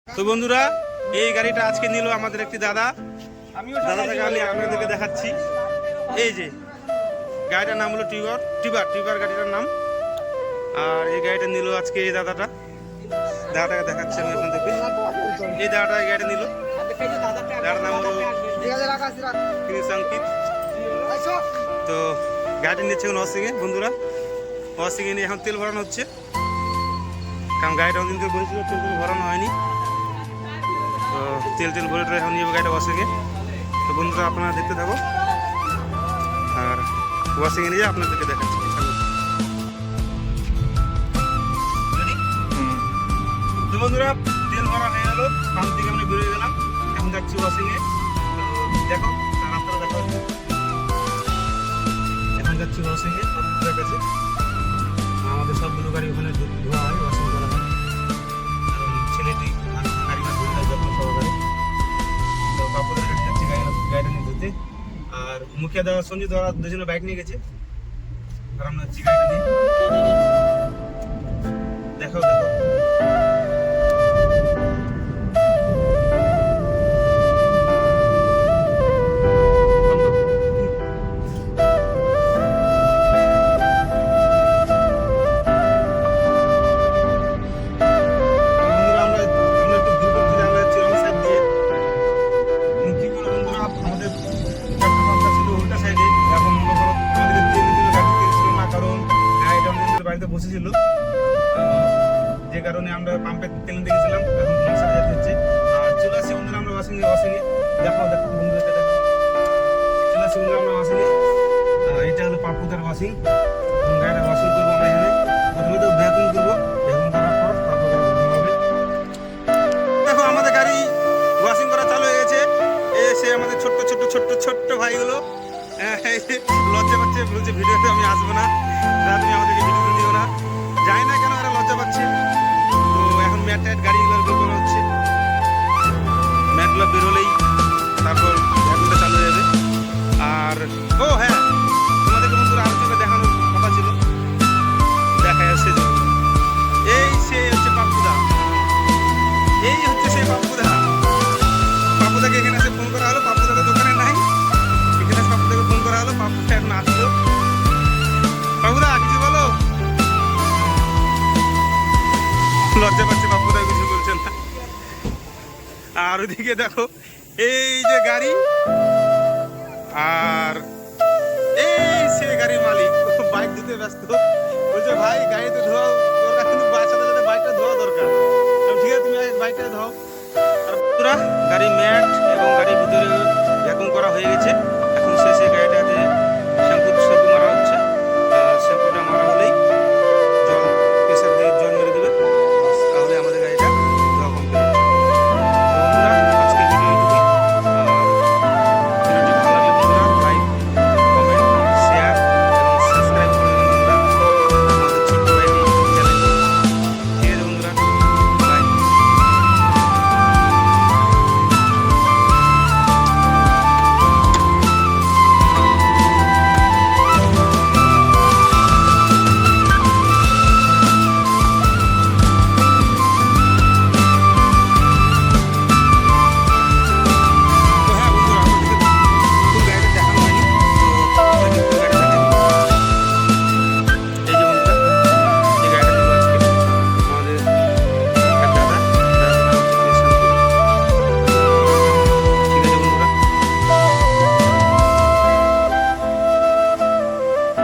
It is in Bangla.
তো বন্ধুরা, এই গাড়িটা আজকে নিল আমাদের একটি দাদা। দাদাটাকে আমি আপনাদেরকে দেখাচ্ছি। এই যে গাড়িটার নাম হলো টিবার গাড়িটার নাম। আর এই গাড়িটা নিল আজকে এই দাদাটাকে দেখাচ্ছি আমি আপনাদেরকে। এই দাদাটা এই গাড়িটা নিল। দাদার নাম হলো সংকিত। তো গাড়িটা নিচ্ছে এখন ওয়াশিংয়ে। বন্ধুরা, ওয়াশিংয়ে নিয়ে এখন তেল ভরানো হচ্ছে, কারণ গাড়িটা অনেকদিন ধরে বসেছিল, তেল ভরানো হয়নি। তো তেল ভরে এখন নিয়ে গাড়িটা ওয়াশিংয়ে। তো বন্ধুরা, আপনারা দেখতে থাকো আর ওয়াশিংয়ে নিয়ে আপনাদেরকে দেখাচ্ছি। তো বন্ধুরা, তেল ভরা হয়ে গেল, পাম্প থেকে আমরা বেরিয়ে গেলাম, এখন যাচ্ছি ওয়াশিংয়ে। দেখো রাস্তাটা দেখো, এখন যাচ্ছি ওয়াশিংয়ে পাম্পের কাছে। আমাদের সবগুলো গাড়ি ওখানে ধোয়া হয়, ওয়াশিং করা হয়। কারণ ছেলেটি গাড়ি ধোয়া হয় যত্ন সহকারে। তো কাপড়ের কাছে যাচ্ছি গাড়িটা নিয়ে ধুতে। আর মুখিয়া দেওয়া সঞ্জিত দেওয়া দুজনে বাইক নিয়ে গেছে, আর আমরা যাচ্ছি গাড়িটা নিয়ে। দেখো বসেছিল, যে কারণে আমরা পাম্পে তেল নিতে গেছিলাম। এখন যেতে হচ্ছে আর চলে আসছি বন্ধুরা আমরা ওয়াশিংয়ে। দেখো বন্ধুরা, চলে আসছি বন্ধুরা আমরা ওয়াশিংয়ে। এটা হলো পাপুদার ওয়াশিং। গাড়িটা ওয়াশিং করবো আমরা এখানে। প্রথমে তো ভ্যাকুম করবো, ভ্যাকুম করার পর তারপর হবে। দেখো আমাদের গাড়ি ওয়াশিং করা চালু হয়ে গেছে। এসে আমাদের ছোট্ট ভাইগুলো লজ্জা পাচ্ছে, বলছে ভিডিওতে আমি আসবো না, তুমি আমাদেরকে ভিডিও দিও না। জানি না কেন এরা লজ্জা পাচ্ছে। তো এখন ম্যাট গাড়িগুলো বের করা হচ্ছে। ম্যাটগুলো বের হলেই তারপর ভ্যাকুমটা চালু হয়ে যাবে। আর ও হ্যাঁ, তোমাদেরকে বন্ধুরা আরো চোখে দেখানোর কথা ছিল, দেখা যাচ্ছে। এই সে হচ্ছে পাপ্পুদা, এই হচ্ছে সেই পাপ্পুদাকে এখানে এসে ফোন করা হলো। পাপ্পুদাকে দোকানে নাই, এখানে পাপ্পুদাকে ফোন করা হলো। পাপ্পুদা এখন আসলো। পাপ্পুদা কিছু বলো। লজ্জা পাচ্ছে, পাপ্পুদা কিছু বলছেন না। আর ওইদিকে দেখো, এই যে গাড়ি, আর এই সে গাড়ির মালিক বাইক ধুতে ব্যস্ত। বলছে ভাই গাড়িতে ধোয়া দরকার, কিন্তু বাচ্চাদের সাথে বাইকটা ধোয়া দরকার। ঠিক আছে, তুমি বাইকটা ধোও। আর পুরা গাড়ি ম্যাট এবং গাড়ির ভিতরে ভ্যাকুম করা হয়ে গেছে। এখন শেষে গাড়িটাতে